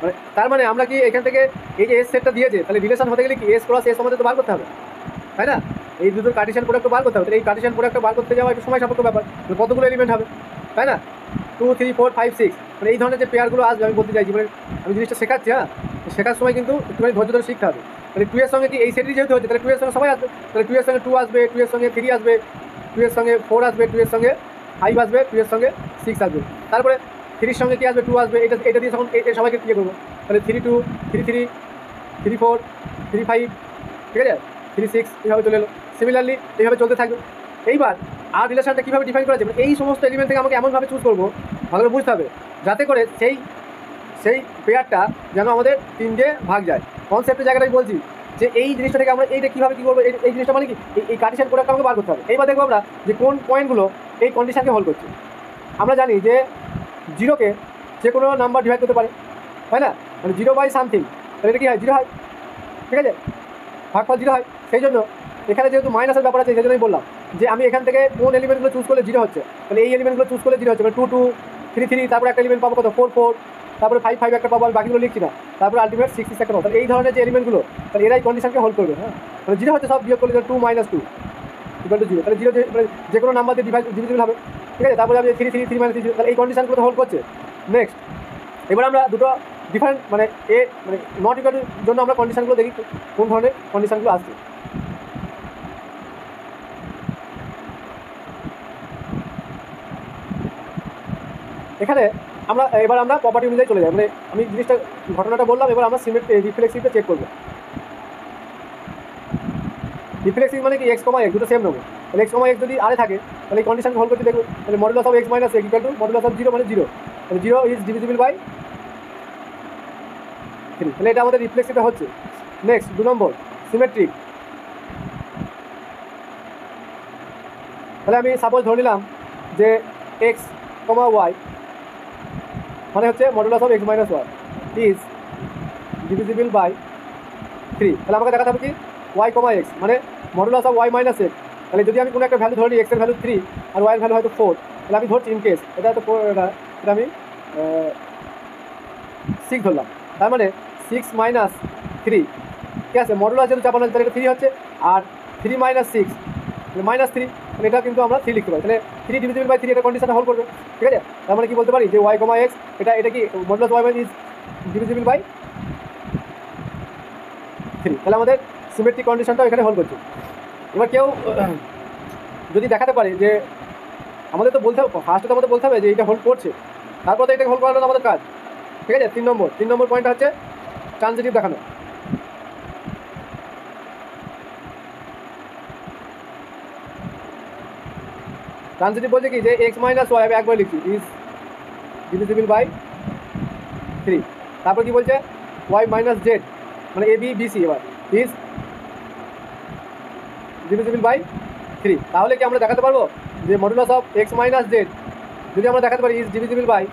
মানে তার মানে আমরা কি এখান থেকে এই যে এস সেটটা দিয়েছে, তাহলে রিলেশন হতে গেলে কি এস ক্রস এস আমাদের তো বার করতে হবে, তাই না? এই দুটোর কার্টেসিয়ান প্রোডাক্ট বার করতে হবে। তাহলে এই কার্টেসিয়ান প্রোডাক্ট বার করতে যাওয়া একটু সময় সাপেক্ষ ব্যাপার, কতগুলো এলিমেন্ট হবে, তাই না? 2 3 4 5 6, মানে এই ধরনের যে পেয়ারগুলো আসবে আমি বলতে চাইছি, মানে আমি জিনিসটা শেখাচ্ছি, হ্যাঁ, শেখার সময় কিন্তু একটুখানি ধৈর্য ধরে শিখতে হবে। তাহলে 2 এর সঙ্গে কি এই সেটই যেহেতু হচ্ছে, তাহলে 2 এর সঙ্গে সবাই আসবে, তাহলে 2 এর সঙ্গে 2 আসবে, 2 এর সঙ্গে 3 আসবে, 2 এর সঙ্গে 4 আসবে, 2 এর সঙ্গে 5 আসবে, 2 এর সঙ্গে 6 আসবে, তারপরে 3 এর সঙ্গে কি আসবে, 2 আসবে, এটা দিয়ে তখন এই সবাইকে ইয়ে করবো, তাহলে 3 2 3 3 3 4 3 5, ঠিক আছে, 3 6, এইভাবে চলে এলো। সিমিলারলি এইভাবে চলতে থাকবে। এইবার আর রিলেশনটা কীভাবে ডিফাইন করা যাবে, এই সমস্ত এলিমেন্ট থেকে আমাকে এমনভাবে চুজ করবো, ভালো করে বুঝতে হবে, যাতে করে সেই পেয়ারটা যেন আমাদের 3 দিয়ে ভাগ যায়। কনসেপ্টের জায়গাটাই বলছি যে এই জিনিসটা থেকে আমরা এইটা কীভাবে কী করবো, এই জিনিসটা মানে কি এই কার্টেসিয়ান প্রোডাক্টটা আমাকে বার করতে হবে। এইবার দেখবো আমরা যে কোন পয়েন্টগুলো এই কন্ডিশনকে হোল্ড করছে। আমরা জানি যে 0কে যে কোনো নাম্বার ডিভাইড করতে পারে, তাই না? মানে 0 বাই সামথিং, তাহলে এটা কী হয়, 0 হয়, ঠিক আছে, ভাগফল 0 হয়। সেই জন্য এখানে যেহেতু মাইনাসের ব্যাপার আছে, সেই জন্য আমি বললাম যে আমি এখান থেকে কোন এলিমেন্টগুলো চুজ করলে 0 হচ্ছে, তাহলে এই এলিমেন্টগুলো চুজ করলে 0 হচ্ছে, মানে 2 2 3 3, তারপরে একটা এলিমেন্ট পাবো কত, 4 4, তারপরে 5 5 একটা পাবো, আমি বাকিগুলো লিখছি না, তারপরে আলটিমেট 6 6 একটা পাবো। তাহলে এই ধরনের যে এলিমেন্টগুলো, তাহলে এরাই কন্ডিশনকে হোল্ড করবে, হ্যাঁ, মানে 0 হচ্ছে সব বিয়োগ করলে 2 - 2 ইকুয়াল টু 0, তাহলে 0 মানে যে কোনো নাম্বার দিয়ে ডিভিজিবল হবে, ঠিক আছে। তারপরে আমি 3 3 3 - 3, তাহলে এই কন্ডিশনগুলো হোল্ড করছে। নেক্সট এবার আমরা দুটো ডিফারেন্ট মানে মানে নট ইকুয়াল জন্য আমরা কন্ডিশনগুলো দেখি কোন ধরনের কন্ডিশনগুলো আসছে। এখানে এবার আমরা প্রপার্টি অনুযায়ী চলে যাই, মানে আমি জিনিসটা ঘটনাটা বললাম, এবার আমরা রিফ্লেক্সিভটা চেক করবো। রিফ্লেক্সিভ মানে কি, এক্স কমা এক্স দুটো সেম নেবো, তাহলে এক্স কমা এক্স যদি আরে থাকে, তাহলে এই কন্ডিশন হোল্ড করতে দেখবো, তাহলে modulus of x minus x equal to modulus of 0 মানে 0, তাহলে 0 ইজ ডিভিজিবল বাই 3, তাহলে এটা আমাদের রিফ্লেক্সিভটা হচ্ছে। নেক্সট 2 নম্বর সিমেট্রিক। তাহলে আমি সাপোজ ধরে নিলাম যে এক্স কমা ওয়াই মানে হচ্ছে modulus of x minus y is divisible by 3, তাহলে আমাকে দেখাতে হবে কি ওয়াই কমা এক্স মানে modulus of y minus x. তাহলে যদি আমি কোনো একটা ভ্যালু ধরি, এক্সের ভ্যালু 3 আর ওয়াইয়ের ভ্যালু হয়তো 4, তাহলে আমি ধরছি ইন কেস এটা তো এটা আমি 6 ধরলাম, তার মানে 6 - 3, ঠিক আছে, মডুলাস যেহেতু চাপানো আছে তাহলে এটা 3 হচ্ছে, আর 3 - 6 -3, মানে এটা কিন্তু আমরা 3 লিখতে পারি, তাহলে 3 ডিভিজিবল বাই 3 এটা কন্ডিশনটা হোল্ড করবে, ঠিক আছে। তার মানে কি বলতে পারি যে ওয়াই কমা এক্স এটা কি modulus y minus is divisible by 3, তাহলে আমাদের সিমেট্রিক কন্ডিশনটা এখানে হোল্ড করছে। এবার কেউ যদি দেখাতে পারে যে আমাদের তো বলতে হবে, ফার্স্টে তো আমাদের বলতে হবে যে এটা হোল্ড করছে, তারপর তো এটা হোল্ড করানো আমাদের কাজ, ঠিক আছে। 3 নম্বর পয়েন্টটা হচ্ছে ট্রানজিটিভ দেখানো। ট্রানজিটিভ বলছে কি যে এক্স মাইনাস ওয়াই আমি একবার লিখছি ইজ ডিভিজিবল বাই 3, তারপর কি বলছে ওয়াই মাইনাস জেড মানে এ বি বি সি এবার ইজ ডিভিজিবল বাই 3, তাহলে কি আমরা দেখাতে পারবো যে modulus of x minus Z যদি আমরা দেখাতে পারি ইজ ডিভিজিবল বাই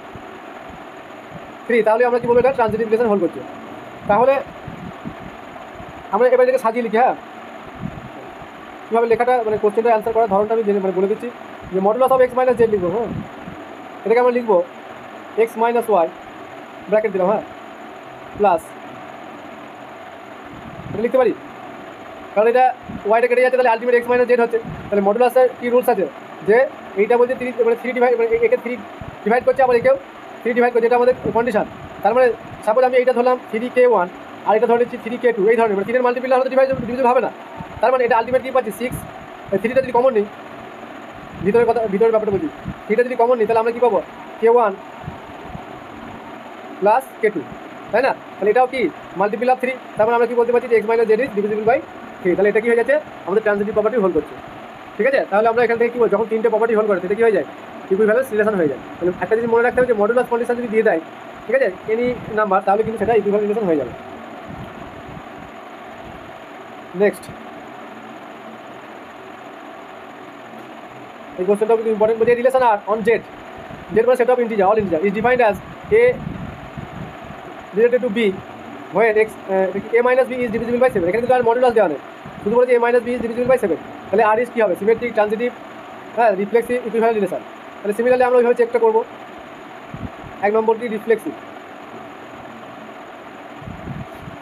3, তাহলে আমরা কি বলবো এটা ট্রানজিটিভ রিলেশন হোল্ড করছে। তাহলে আমরা এবার এটাকে সাজিয়ে লিখি, হ্যাঁ, কীভাবে লেখাটা মানে কোশ্চেনটা অ্যান্সার করার ধরনটা আমি মানে বলে দিচ্ছি যে modulus of x minus Z লিখবো, হ্যাঁ, এটাকে আমরা লিখবো এক্স মাইনাস ওয়াই ব্র্যাকেট দিলাম, হ্যাঁ, প্লাস এটা লিখতে পারি কারণ এটা ওয়াইটা কেটে যাচ্ছে, তাহলে আলটিমেট এক্স মাইনাস জেড হচ্ছে। তাহলে মডুলাসের কী রুলস আছে যে এইটা বলছে 3 মানে 3 ডিভাইড, মানে একে 3 ডিভাইড করছে, আবার একেও 3 ডিভাইড করছে, এটা আমাদের কন্ডিশন। তার মানে সাপোজ আমি এইটা ধরলাম 3k1 আর এটা ধরে নিচ্ছি 3k2, এই ধরনের মানে 3 এর মাল্টিপ্লাই হলে ডিভিজিবল হবে না। তার মানে এটা আলটিমেট কী পাচ্ছি 6, 3টা যদি কমন নিই, ভিতরের ব্যাপারটা বলছি, 3টা যদি কমন নিই তাহলে আমরা কী পাবো k1 প্লাস k2, তাই না? তাহলে এটাও কি মাল্টিপল অফ 3, তার মানে আমরা কি বলতে পারছি যে x minus z is divisible by 3, তাহলে এটা কি হয়ে যাচ্ছে আমাদের ট্রানজিটিভ প্রপার্টি হোল্ড করছে, ঠিক আছে। তাহলে আমরা এখান থেকে কি যখন 3টে প্রপার্টি হোল্ড করে সেটা কি হয়ে যায় ইকুইভ্যালেন্স রিলেশন হয়ে যায়। তাহলে একটা জিনিস মনে রাখতে হবে যে মডুলাস কন্ডিশন যদি দিয়ে দেয়, ঠিক আছে, এনি নাম্বার, তাহলে কিন্তু সেটা ইকুইভ্যালেন্স রিলেশন হয়ে যাবে। নেক্সট এই কোশ্চেনটা কিন্তু ইম্পর্টেন্ট, বলছে রিলেশন আর অন জেড মানে set of integer all integer is defined as a related to b when x a minus b is divisible by 7, এখানে কিন্তু আর মডুলাস দেওয়া নেই, শুধু বলেছে a minus b is divisible by 7, তাহলে আর is কী হবে symmetric, transitive, হ্যাঁ, রিফ্লেক্সিভ, ইকুইভ্যালেন্ট রিলেশন। তাহলে সিমিলারলি আমরা ওইভাবে চেকটা করবো। 1 নম্বরটি রিফ্লেক্সিভ,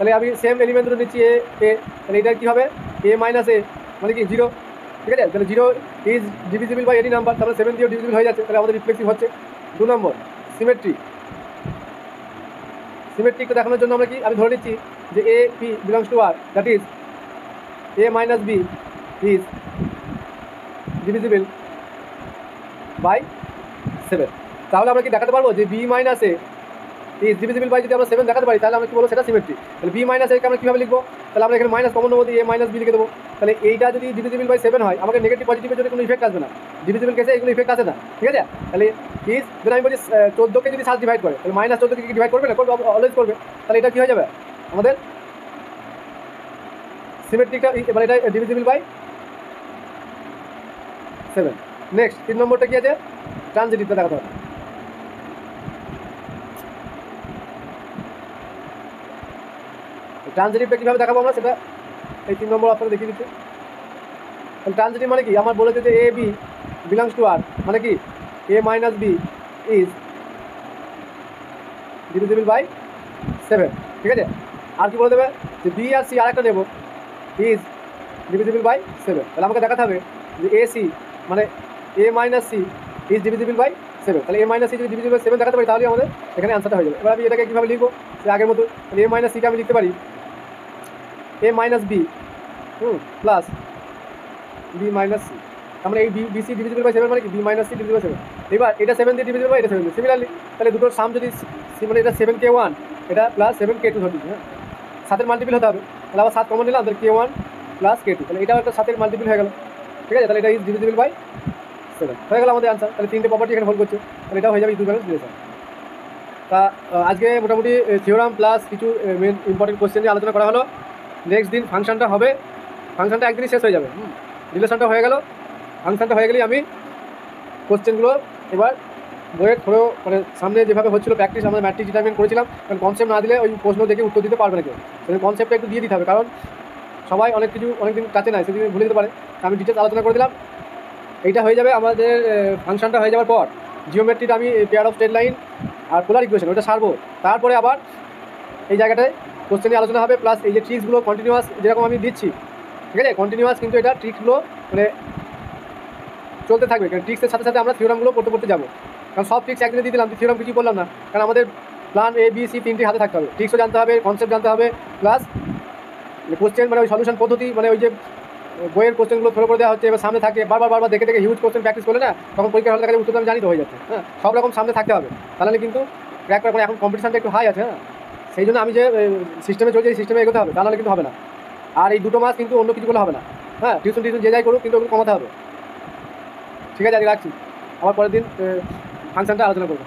তাহলে আমি সেম এলিমেন্ট ধরে নিচ্ছি এ এ, তাহলে এটা কী হবে এ মাইনাস এ মানে কি 0, ঠিক আছে। তাহলে 0 is divisible by any number, তাহলে 7 দিয়েও ডিভিজিবল হয়ে যাচ্ছে, তাহলে আমাদের রিফ্লেক্সিভ হচ্ছে। 2 নম্বর সিমেট্রি। সিমেট্রিকটা দেখানোর জন্য আমরা কি আমি ধরে নিচ্ছি যে a b belongs to R, that is a minus B is divisible by 7। তাহলে আমরা কি দেখাতে পারবো যে b minus a is divisible by, যদি আমরা 7 দেখাতে পারি তাহলে আমরা কি বলবো সেটা সিমেট্রি। তাহলে বি মাইনাস একে আমরা কীভাবে লিখবো, তাহলে আমরা এখানে মাইনাস কমন নেবো, দিয়ে এ মাইনাস বি লিখে দেবো। তাহলে এইটা যদি ডিভিজিবল বাই 7 হয় আমাকে নেগেটিভ পজিটিভের জন্য কোনো ইফেক্ট আসবে না, ডিভিজিবল কেসে এগুলো ইফেক্ট আসে না, ঠিক আছে। তাহলে ইজ যদি আমি বলি 14কে যদি 7 ডিভাইড করে তাহলে মাইনাস 14কে কি ডিভাইড করবে না, করবে, অলওয়েজ করবে। তাহলে এটা কী হয়ে যাবে আমাদের সিমেট্রিকটা, মানে এটা ডিভিজিবল বাই 7। নেক্সট 3 নম্বরটা কি আছে, ট্রানজিটিভটা দেখাতে হবে। ট্রানজিটিভটা কীভাবে দেখাবো আমরা সেটা এই 3 নম্বর অপশনে দেখিয়ে দিচ্ছি। ট্রানজিটিভ মানে কি, আমার বলেছে যে A B belongs to R, মানে কি A minus B is divisible by 7, ঠিক আছে। আর কি বলে দেবে যে বি আর সি আর একটা নেব ইজ ডিভিজিবল বাই 7, তাহলে আমাকে দেখাতে হবে যে এ সি মানে A minus C is divisible by 7। তাহলে এ মাইনাস সি যদি ডিভিজিবল বাই 7 দেখাতে পারি তাহলে আমাদের এখানে আনসারটা হয়ে যাবে। এবার আমি এটাকে কীভাবে লিখবো যে আগের মতো, তাহলে এ মাইনাস সিকে আমি লিখতে পারি A minus B plus B minus C, আমরা এই বি সি ডিভিজিবল বাই 7 মানে কি B minus C divisible by 7। এবার এটা 7 দিয়ে ডিভিজিবল বাই এটা 7 দিয়ে, সিমিলারলি তাহলে দুটোর সাম যদি মানে এটা 7k1 এটা প্লাস 7k2 ধরছি, হ্যাঁ 7-এর মাল্টিপল হতে হবে, তাহলে আবার 7 কমন নিলাম, তাহলে k1 প্লাস k2, তাহলে এটাও একটা 7-এর মাল্টিপল হয়ে গেল, ঠিক আছে। তাহলে এটা ইজ ডিভিজিবল বাই 7 হয়ে গেল আমাদের আনসার। তাহলে 3টে প্রপার্টি এখানে হোল্ড করছে, তাহলে এটাও হয়ে যাবে ইকুইভ্যালেন্স রিলেশন। তা আজকে মোটামুটি থিওরাম প্লাস কিছু মেন ইম্পর্টেন্ট কোশ্চেন নিয়ে আলোচনা করা হলো। নেক্সট দিন ফাংশনটা হবে, ফাংশনটা একদিনই শেষ হয়ে যাবে, রিলেশনটা হয়ে গেল, ফাংশনটা হয়ে গেলেই আমি কোশ্চেনগুলো এবার বইয়ের থ্রো মানে সামনে যেভাবে হচ্ছিলো প্র্যাকটিস, আমরা ম্যাট্রিক ডিটারমিনেট করেছিলাম, কারণ কনসেপ্ট না দিলে ওই প্রশ্ন দেখে উত্তর দিতে পারবে না কেউ, সেই কনসেপ্টটা একটু দিয়ে দিতে হবে, কারণ সবাই অনেক কিছু অনেকদিন কাছে নাই, সেদিন ভুলে যেতে পারে। আমি ডিটেলস আলোচনা করে দিলাম। এইটা হয়ে যাবে আমাদের ফাংশনটা হয়ে যাওয়ার পর জিওমেট্রিটা আমি পেয়ার অফ স্ট্রেট লাইন আর পোলার ইকুয়েশন ওটা সারবো, তারপরে আবার এই জায়গাটায় কোশ্চেন নিয়ে আলোচনা হবে, প্লাস এই যে ট্রিক্সগুলো কন্টিনিউয়াস যেরকম আমি দিচ্ছি, ঠিক আছে, কন্টিনিউয়াস কিন্তু এটা ট্রিক্সগুলো মানে চলতে থাকবে, কারণ ট্রিক্সের সাথে সাথে আমরা থিওরামগুলো পড়তে যাবো, কারণ সব ট্রিক্স একদিনে দিয়ে দিলাম থিওরাম কিছু বললাম না, কারণ আমাদের প্ল্যান এ বি সি 3টি হাতে থাকতে হবে, ট্রিক্সও জানতে হবে, কনসেপ্ট জানতে হবে, প্লাস কোশ্চেন মানে ওই সলিউশন পদ্ধতি, মানে ওই যে বইয়ের কোশ্চেনগুলো থ্রো করে দেওয়া হচ্ছে, এবার সামনে থাকে বারবার দেখে হিউজ কোশ্চেন প্র্যাকটিস করলে না তখন পরীক্ষা হলে দেখা উত্তর আমি জানি তো হয়ে যাচ্ছে, হ্যাঁ সব রকম সামনে থাকতে হবে, তাহলে কিন্তু ক্র্যাক করা, এখন কম্পিটিশনটা একটু হাই আছে, হ্যাঁ সেই জন্য আমি যে সিস্টেমে চলছে এই সিস্টেমে এগোতে হবে, তাহলে কিন্তু হবে না। আর এই 2 মাস কিন্তু অন্য কিছুগুলো হবে না, হ্যাঁ টিউশন যে যাই করুক কিন্তু ওগুলো কমাতে হবে, ঠিক আছে। আজকে রাখছি, আবার পরের দিন ফাংশনটা আলোচনা করবো।